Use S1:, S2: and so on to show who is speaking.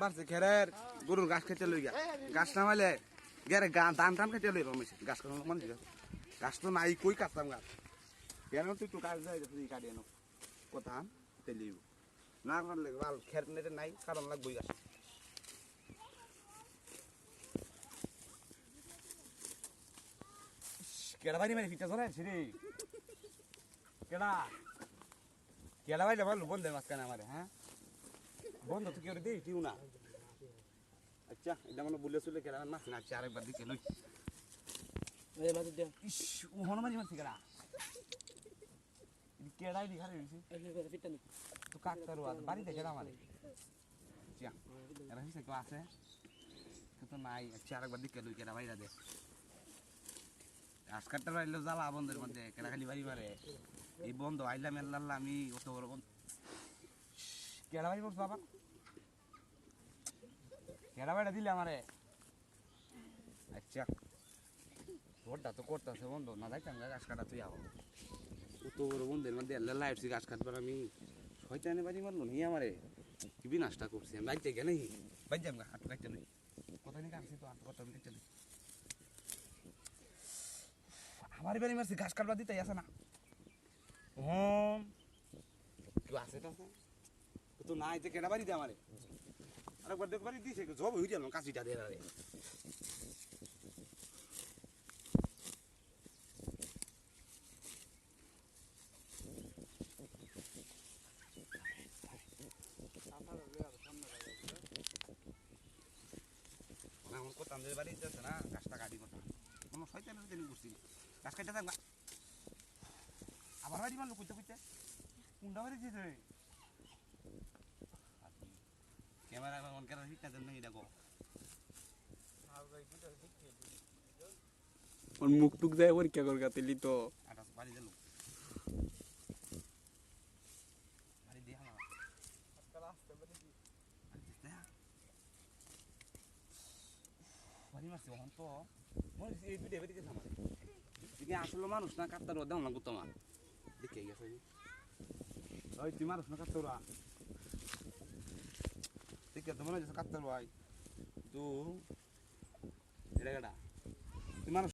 S1: বাড়ছে ঘেরের গরুর ঘাস খেতে লই গা ঘাস নামাইলে গেরে ধান টান খেতে লই রমেশ ঘাস খাওয়ানো মানুষ ঘাস তো নাই কই কাটতাম গাছ কেন তুই তো কাজ যাই কাটি এনো কথা তেলি না কাটলে ভাল খের নেটে নাই কারণ লাগবই গাছ কেডা বাড়ি মানে ফিটা ধরে রে কেডা কেডা বাড়ি ভালো বন্ধ মাঝখানে আমার হ্যাঁ বন্ধ তো কেউ দিই টিউ না আচ্ছা এটা মানে বলে চলে কেডা মাছ না আচ্ছা আরেকবার দিকে লই ইস ও হনুমানি মারছি কেডা কেডাই দি খারে হইছে তো কাকতার বাড়ি দেখে আমার আচ্ছা এরা হিসে কেউ আছে তো নাই আচ্ছা আরেকবার দিকে লই কেডা বাইরা দে ঘাস কাটতে পারলে জ্বালা বন্ধের মধ্যে কেডা খালি বাড়ি মারে এই বন্ধ আইলাম এল্লাল্লাহ আমি অত বড় বন্ধ কেডা বাড়ি করছো বাবা কেডা বাড়িটা দিলে আমারে আচ্ছা ভোটটা তো করতেছে বন্ধ না যাইতাম ঘাস কাটা তুই আও অত বড় বন্ধের মধ্যে এল্লাল্লাহ আসছি ঘাস কাটবার আমি শয়তানে বাড়ি মারলো নি আমারে কি বিনাশটা করছি আমি বাইতে গেলে বাইজাম গা আট কাটতে নই কোথায় নিয়ে কাটছি তো আট কটা কাটতে নই আমার বাড়ি মারছি ঘাস কাটবার দিতে আসে না কেউ আছে তো নাই যে কেডা বাড়ি দে আমারে আরেকবার দেখ বাড়ি দিছে জব হয়ে গেল কাশিটা দে রে আমার কোথাও আমাদের বাড়ি যাচ্ছে না গাছটা কাটি কথা কোনো শয়তানের দিন করছি গাছ কাটতে থাকবা আবার বাড়ি মারলো কইতে কইতে কোনটা বাড়ি দিয়েছে ক্যামেরা অন করার ঠিক আছে না দেখো
S2: মুখ টুক যায় পরীক্ষা কর গাতেলি তো
S1: আটা বাড়ি দিল বাড়ি দিয়ে আমার আজকাল আসতে বাড়ি দিয়ে বাড়ি মারছে ওখান তো মনে এই ভিডিও বেরিয়ে গেছে আমার এদিকে আসলে মানুষ না কাটতার দেও না করতো আমার দেখে গেছে ওই তুই মানুষ না কাটতো দেখে তো মনে হচ্ছে কাটতার ভাই তো এটা